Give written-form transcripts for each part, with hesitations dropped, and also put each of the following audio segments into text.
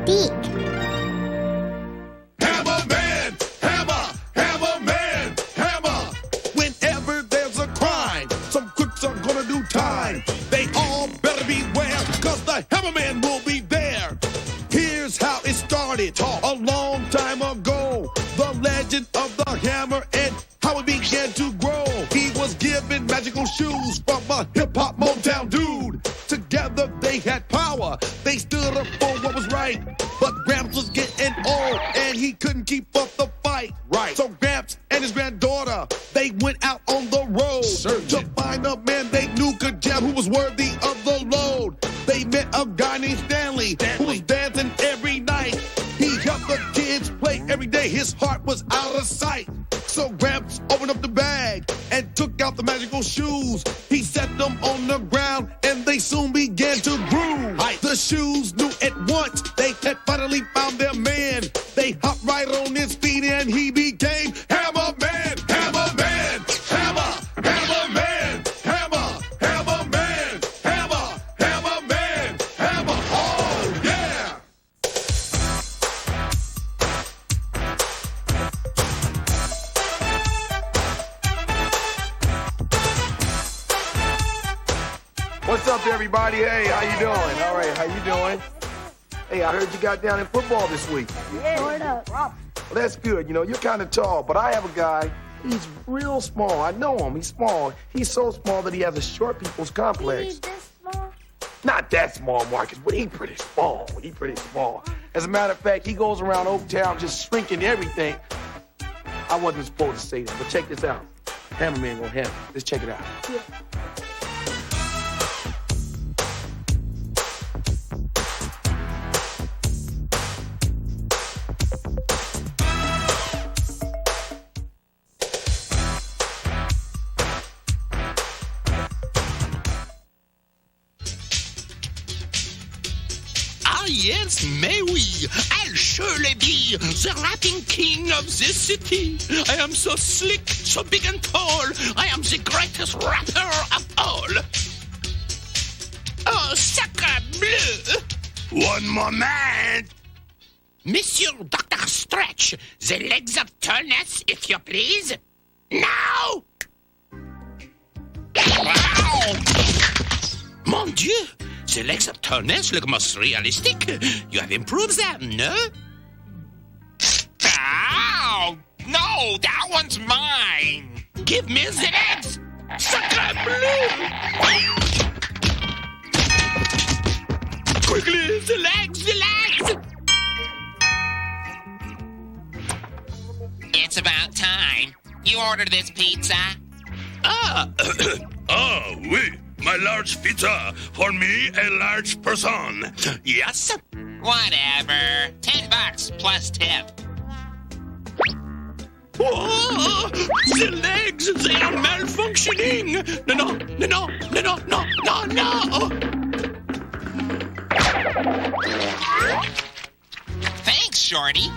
mystique. Hammerman, hammer, Hammerman, hammer. Whenever there's a crime, some crooks are gonna do time. They all better beware, cause the Hammerman will be there. Here's how it started a long time ago. The legend of the hammer and how it began to grow. He was given magical shoes from a hip-hop Motown dude. Together they had power. They stood up for what was right. But Gramps was getting old and he couldn't keep up the fight. Right. So Gramps and his granddaughter, they went out on the road to find a man they knew could jam, who was worthy of the load. They met a guy named Stanley. Who was dancing every night. He helped the kids play every day. His heart was out of sight. So Gramps opened up the bag and took out the magical shoes. He set them on the ground and they soon began to groove. The shoes knew at once they had finally found their man. They hopped right on his feet and he became Hammerman, Hammerman, hammer, Hammerman, hammer, Hammerman, hammer, Hammerman, hammer. Oh yeah! What's up, everybody? Hey, how you doing? All right, how you doing? Hey, I heard you got down in football this week. Yeah, Well, that's good. You know, you're kind of tall, but I have a guy. He's real small. I know him. He's small. He's so small that he has a short people's complex. He's this small? Not that small, Marcus, but he pretty small. He pretty small. As a matter of fact, he goes around Oaktown just shrinking everything. I wasn't supposed to say that, but check this out. Hammerman gonna hammer. Let's check it out. Yeah. Yes, mais oui, I'll surely be the rapping king of this city. I am so slick, so big and tall. I am the greatest rapper of all. Oh, sacre bleu! One moment! Monsieur Dr. Stretch, the legs of tallness, if you please. Now! Wow! Mon Dieu! The legs of tallness look most realistic. You have improved them, no? Ow! No, that one's mine. Give me the legs. Sacre bleu! Quickly, the legs, the legs! It's about time. You ordered this pizza? Ah, Ah, oui. My large pizza. For me, a large person. yes? Whatever. $10 plus tip. Oh, the legs, they are malfunctioning. No. Thanks, Shorty.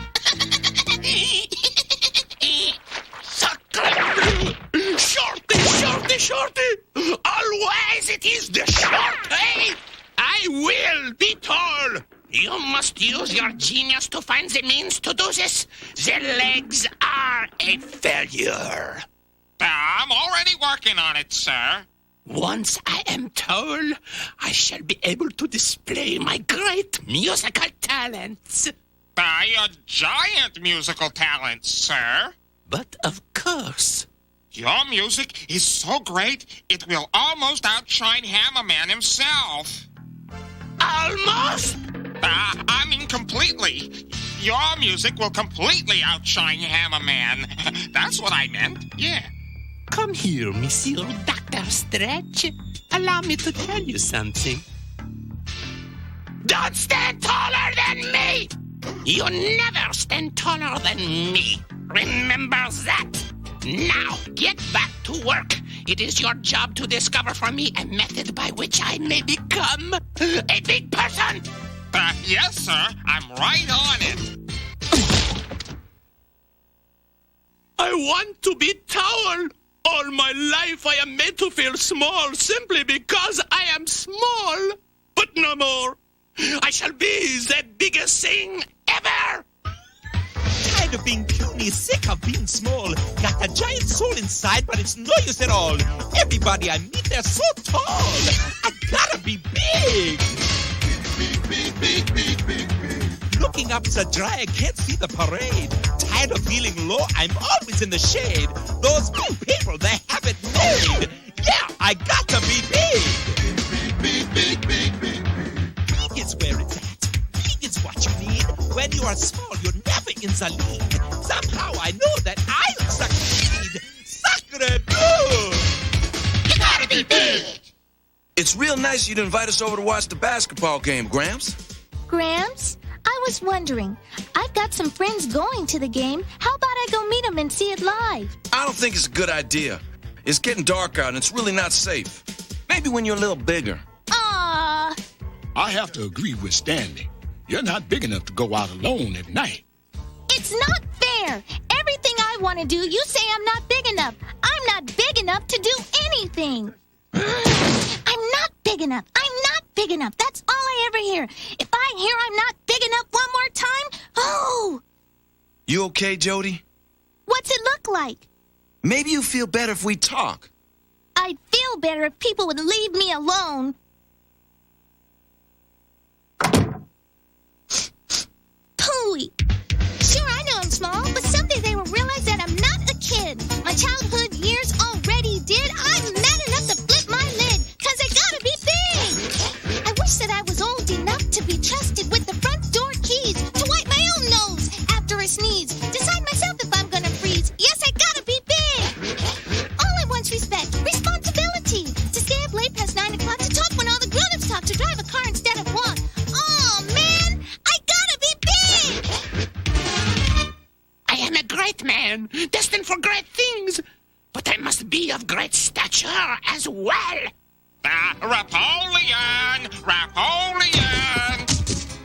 Shorty. Always it is the shorty. I will be tall. You must use your genius to find the means to do this. The legs are a failure. I'm already working on it, sir. Once I am tall, I shall be able to display my great musical talents. Your giant musical talents, sir. But of course, Your music is so great, it will almost outshine Hammerman himself. almost. I mean completely. Your music will completely outshine Hammerman. That's what I meant, yeah. Come here, Monsieur Dr. Stretch. Allow me to tell you something. Don't stand taller than me! You never stand taller than me. Remember that. Now, get back to work. It is your job to discover for me a method by which I may become a big person. Yes, sir. I'm right on it. I want to be tall. All my life I am made to feel small simply because I am small. But no more. I shall be the biggest thing ever! Tired of being puny, sick of being small. Got a giant soul inside, but it's no use at all. Everybody I meet, they're so tall. I gotta be big. Big. Looking up so dry, I can't see the parade. Tired of feeling low, I'm always in the shade. Those big people, they have it made. Yeah, I got to be big. Big. Big is where it's at. Big is what you need. When you are small, you're never in the league. Somehow I know that I'll succeed. Sacre bleu! You gotta be big! It's real nice you to invite us over to watch the basketball game, Gramps. Gramps, I was wondering, I've got some friends going to the game. How about I go meet them and see it live? I don't think it's a good idea. It's getting dark out and it's really not safe. Maybe when you're a little bigger. Aww. I have to agree with Stanley. You're not big enough to go out alone at night. It's not fair. Everything I want to do, you say I'm not big enough. I'm not big enough to do anything. I'm not big enough. I'm not big enough. That's all I ever hear. If I hear I'm not big enough one more time, oh! You okay, Jody? What's it look like? Maybe you feel better if we talk. I'd feel better if people would leave me alone. Pooey. Sure, I know I'm small, but someday they will realize that I'm not a kid. My childhood years already did. I'm mad enough to flip my lid, 'cause I gotta be big. I wish that I was old enough to be trusted with the front door keys, to wipe my own nose after I sneeze, decide myself if I'm gonna freeze. Yes, I gotta be big. All I want's respect, responsibility, to stay up late past 9 o'clock, to talk when all the grown-ups talk, to drive a car instead of walk. Oh, man, I gotta be big. I am a great man, destined for great things, but I must be of great stature as well. Rapoleon!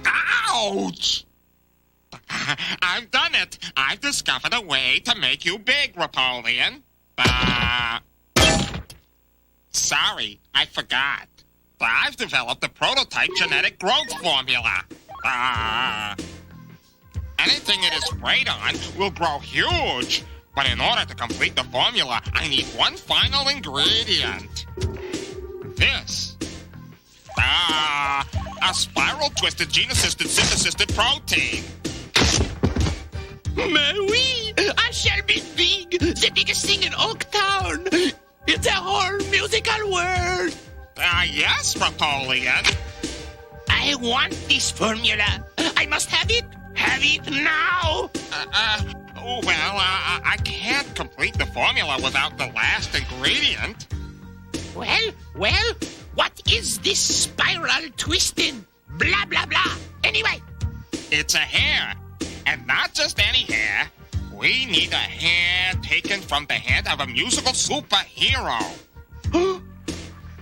Ouch! I've done it. I've discovered a way to make you big, Rapoleon. Sorry, I forgot. I've developed a prototype genetic growth formula. Anything it is sprayed on will grow huge. But in order to complete the formula, I need one final ingredient. This. A spiral-twisted gene-assisted synth-assisted protein. Mais oui, I shall be big, the biggest thing in Oaktown. In the whole musical world. Yes, Rapoleon. I want this formula. I must have it. Have it now. I can't complete the formula without the last ingredient. Well, what is this spiral twisted blah, blah, blah? Anyway. It's a hair. And not just any hair. We need a hair taken from the head of a musical superhero.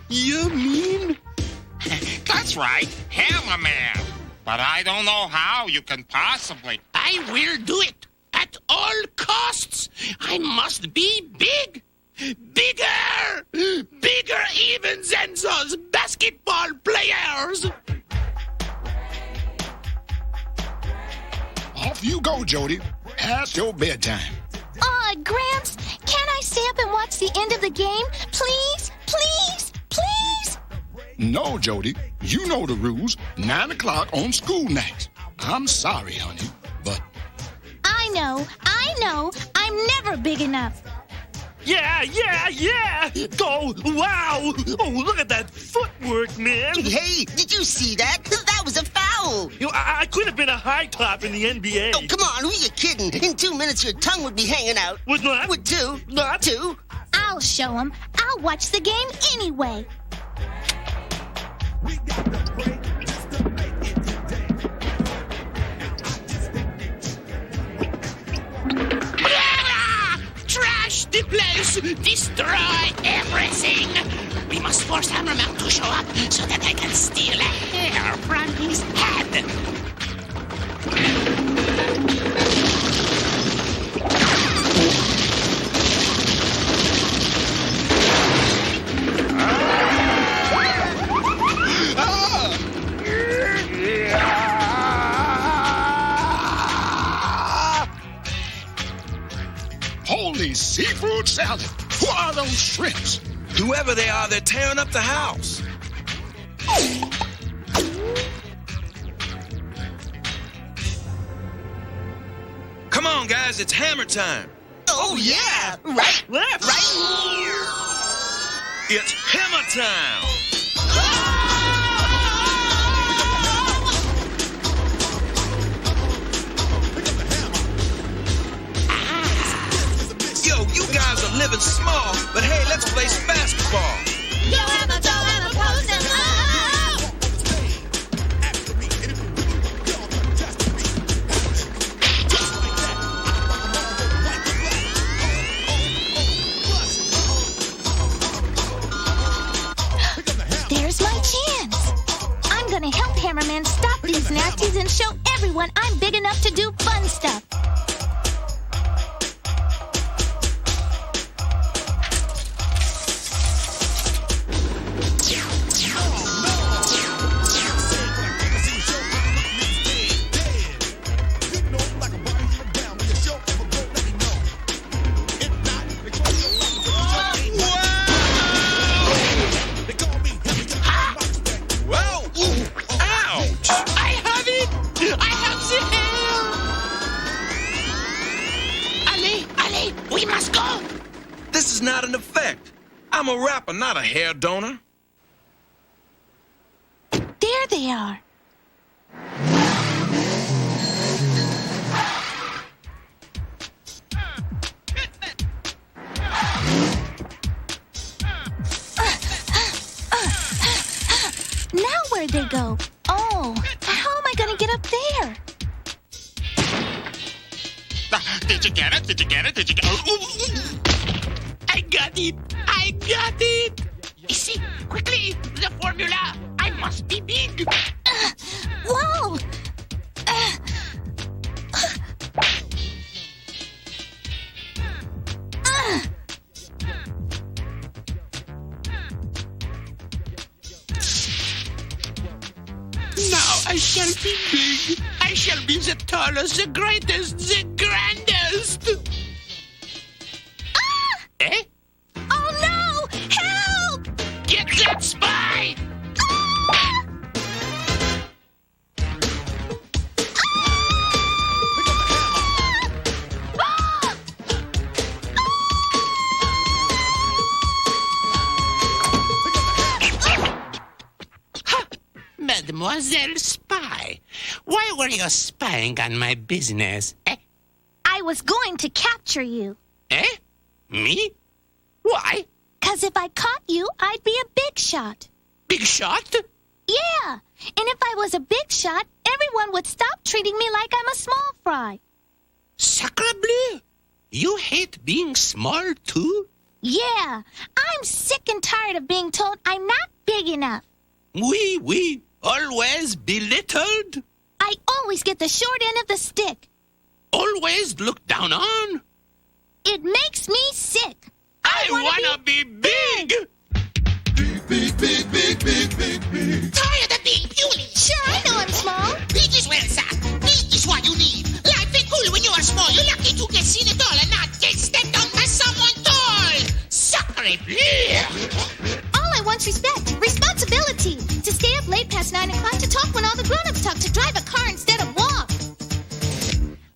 You mean? That's right, Hammerman. But I don't know how you can possibly. I will do it. At all costs. I must be big. Bigger! Bigger even than those basketball players! Off you go, Jody. Past your bedtime. Gramps, can't I stay up and watch the end of the game? Please, please, please? No, Jody. You know the rules. 9 o'clock on school nights. I'm sorry, honey, but... I know. I'm never big enough. Yeah! Go! Wow! Oh, look at that footwork, man! Hey, did you see that? That was a foul! I could have been a high top in the NBA. Oh, come on, who you kidding? In 2 minutes, your tongue would be hanging out. Would not? Would too. Not? Two. I'll show him. I'll watch the game anyway. We got the break just to make it today. Trash the place! Destroy everything! We must force Hammerman to show up so that I can steal a hair from his head. salad. Who are those shrimps? Whoever they are, they're tearing up the house. Come on, guys, it's hammer time. Oh, yeah. Right. It's hammer time. Yo, you guys are living small, but hey, let's play some basketball. Yo, hammer, go, hammer, post, and there's my chance. I'm gonna help Hammerman stop these nasties and show everyone I'm big enough to do fun stuff. We must go. This is not an effect. I'm a rapper, not a hair donor. There they are. Now where'd they go? Oh, how am I gonna get up there? Did you get it? Did you get it? Did you get it? I got it. I got it. You see, quickly, the formula. I must be big. Whoa! Now I shall be big. I shall be the tallest, the greatest, the grandest. Ah! Eh? Oh no! Help! Get that spy! Ah! Mademoiselle Spy, why were you spying on my business? Eh? I was going to capture you. Eh? Me? Why? 'Cause if I caught you, I'd be a big shot. Big shot? Yeah, and if I was a big shot, everyone would stop treating me like I'm a small fry. Sacre bleu! You hate being small, too? Yeah, I'm sick and tired of being told I'm not big enough. Oui. Always belittled? I always get the short end of the stick. Always looked down on? It makes me sick. I wanna be big! Big. Tired of being puny! Sure, I know I'm small. Big is well, sir. Big is what you need. Life ain't cool when you are small. You're lucky to get seen at all and not get stepped on by someone tall. Sacre bleu! All I want's respect, responsibility. To stay up late past 9 o'clock to talk when all the grown-ups talk, to drive a car instead of walk.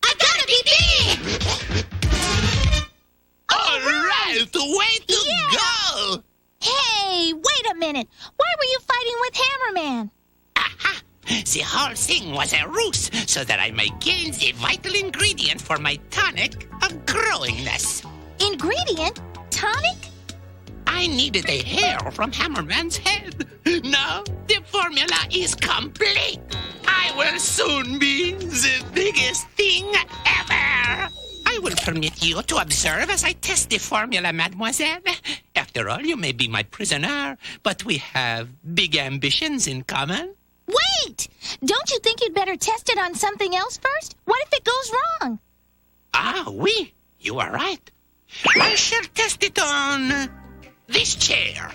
I gotta be big! All right, way to go! Hey, wait a minute. Why were you fighting with Hammerman? Aha! The whole thing was a ruse so that I may gain the vital ingredient for my tonic of growingness. Ingredient? Tonic? I needed a hair from Hammerman's head. Now the formula is complete. I will soon be the biggest thing ever. I will permit you to observe as I test the formula, mademoiselle. After all, you may be my prisoner, but we have big ambitions in common. Wait! Don't you think you'd better test it on something else first? What if it goes wrong? Ah, oui, you are right. I shall test it on this chair.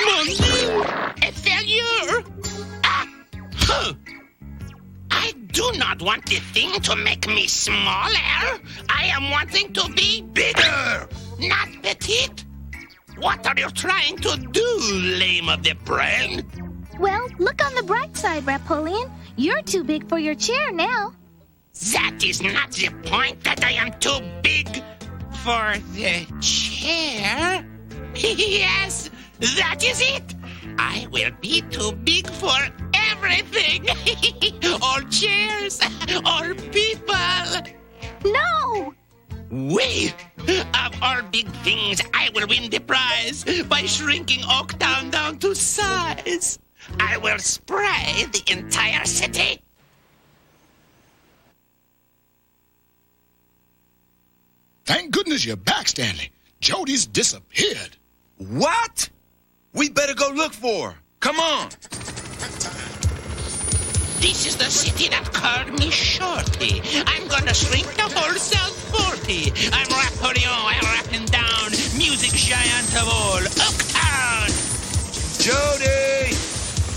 Mon Dieu! A failure! Ah! Huh. I do not not want the thing to make me smaller. I am wanting to be bigger, not petite. What are you trying to do, lame of the brain? Well, look on the bright side, Rapoleon. You're too big for your chair now. That is not the point, that I am too big for the chair. Yes, that is it. I will be too big for everything. Or chairs, or people. No! We, of all big things, I will win the prize by shrinking Oaktown down to size. I will spray the entire city. Thank goodness you're back, Stanley. Jody's disappeared. What? We better go look for her. Come on. This is the city that called me Shorty. I'm gonna shrink the whole South 40. I'm Rapoleon, I'm rapping down, music giant of all, Oaktown. Jody!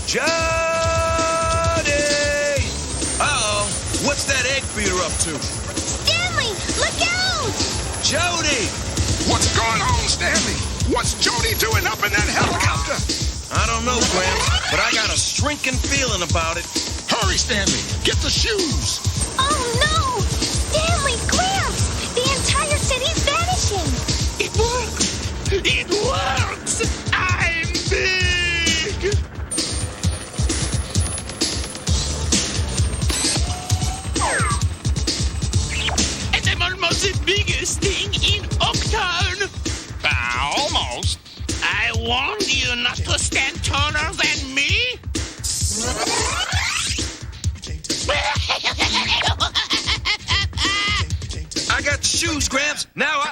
Jody! Uh-oh. What's that egg feeder up to? Stanley, look out! Jody! What's going on, Stanley? What's Jody doing up in that helicopter? I don't know, Gramps, but I got a shrinking feeling about it. Hurry, Stanley. Get the shoes. Oh, no! Stanley, Gramps! The entire city's vanishing! It works! It works! I'm big! And I'm almost the biggest thing in Oaktown! Almost. I warned you not to stand taller than me! I got the shoes, Gramps. Now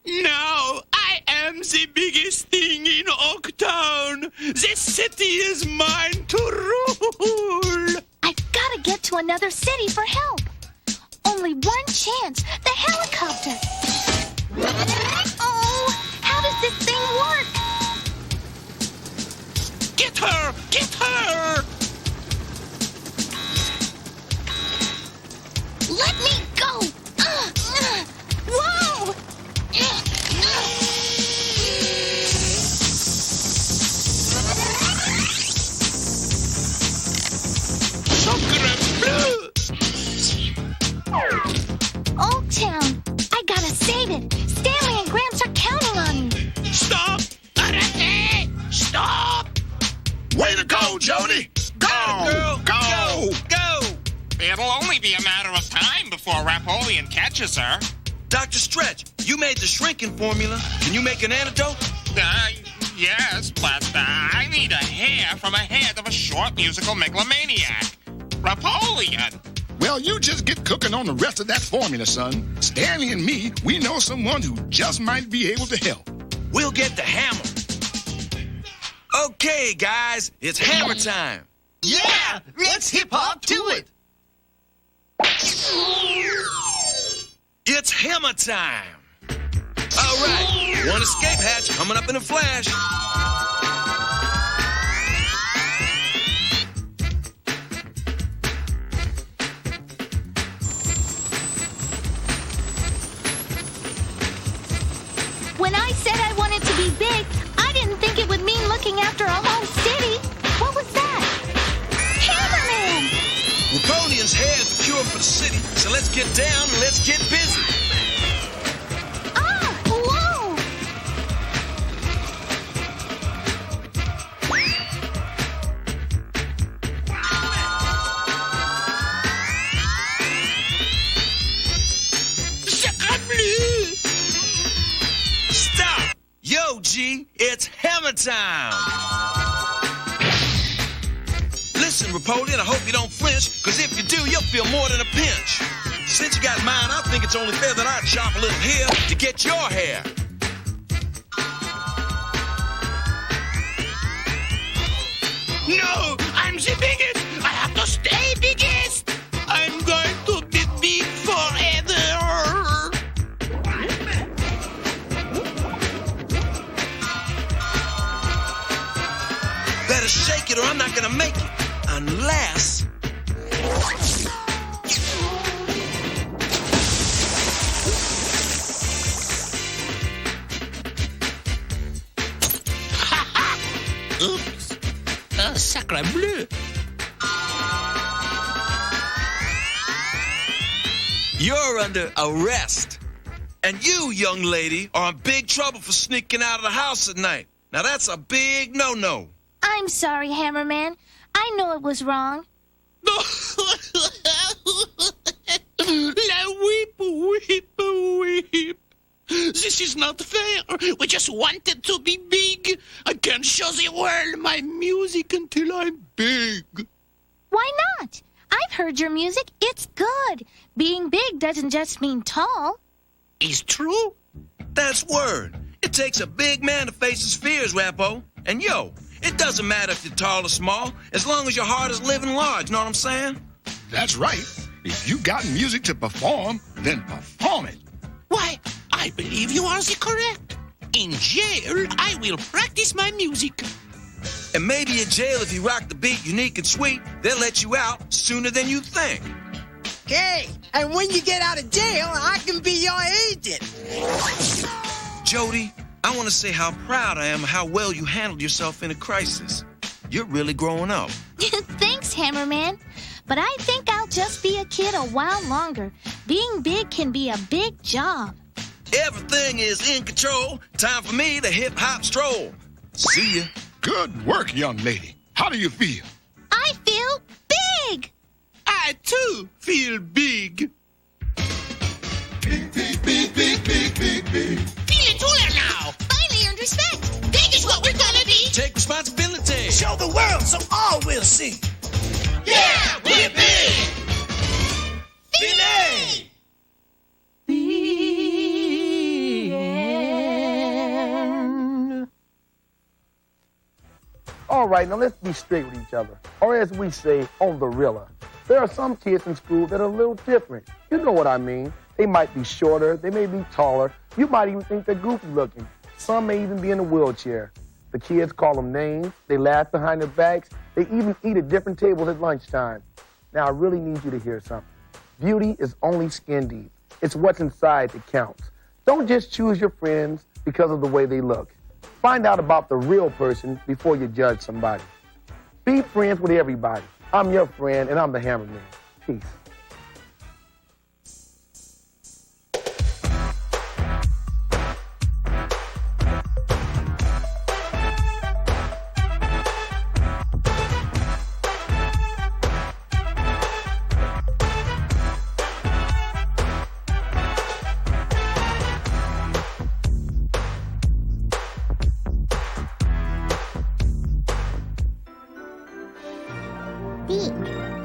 Now I am the biggest thing in Oaktown. This city is mine to rule. I've got to get to another city for help. Only one chance, the helicopter. Oh, how does this thing work? Get her! Get her! Let me go! Whoa! Oaktown! I gotta save it! Stanley and Gramps are counting on me! Stop! Arrête! Stop! Way to go, Jody! Go! girl, Go! go! It'll only be a matter of time before Rapoleon catches her. Dr. Stretch, you made the shrinking formula. Can you make an antidote? Yes, but I need a hair from a head of a short musical megalomaniac. Rapoleon! Well, you just get cooking on the rest of that formula, son. Stanley and me, we know someone who just might be able to help. We'll get the hammer. Okay, guys, it's hammer time. Yeah! Let's hip-hop to it! It's hammer time. All right, one escape hatch coming up in a flash. When I said I wanted to be big, I didn't think it would mean looking after a whole city. What was that? Hammerman! Rapoleon's hair's the cure for the city, so let's get down and let's get busy. Ah, whoa! Stop! Yo, G, it's hammer time. Listen, Rapoleon, I hope you don't flinch, because if you do, you'll feel more than a pinch. Since you got mine, I think it's only fair that I chop a little here to get your hair. No! I'm the biggest! I have to stay biggest! I'm going to be big forever! it or I'm not gonna make it. Unless... Oops. Sacre bleu. You're under arrest. And you, young lady, are in big trouble for sneaking out of the house at night. Now that's a big no-no. I'm sorry, Hammerman. I know it was wrong. La weep, weep, weep. This is not fair. We just wanted to be big. I can't show the world my music until I'm big. Why not? I've heard your music. It's good. Being big doesn't just mean tall. Is true? That's word. It takes a big man to face his fears, Rapo. And yo, it doesn't matter if you're tall or small, as long as your heart is living large, know what I'm saying? That's right. If you got music to perform, then perform it. Why, I believe you are the correct. In jail, I will practice my music. And maybe in jail, if you rock the beat unique and sweet, they'll let you out sooner than you think. Hey, and when you get out of jail, I can be your agent. Jody, I want to say how proud I am of how well you handled yourself in a crisis. You're really growing up. Thanks, Hammerman. But I think I'll just be a kid a while longer. Being big can be a big job. Everything is in control. Time for me to hip-hop stroll. See ya. Good work, young lady. How do you feel? I feel big. I, too, feel big. Big, big, big, big, big, big, big. Feeling taller now. Finally earned respect. Big is what we're gonna be. Take responsibility. Show the world so all will see. Yeah, we're big. Filet! All right, now let's be straight with each other. Or as we say, on the reala. There are some kids in school that are a little different. You know what I mean. They might be shorter, they may be taller. You might even think they're goofy looking. Some may even be in a wheelchair. The kids call them names, they laugh behind their backs, they even eat at different tables at lunchtime. Now, I really need you to hear something. Beauty is only skin deep. It's what's inside that counts. Don't just choose your friends because of the way they look. Find out about the real person before you judge somebody. Be friends with everybody. I'm your friend, and I'm the Hammerman. Peace. Big.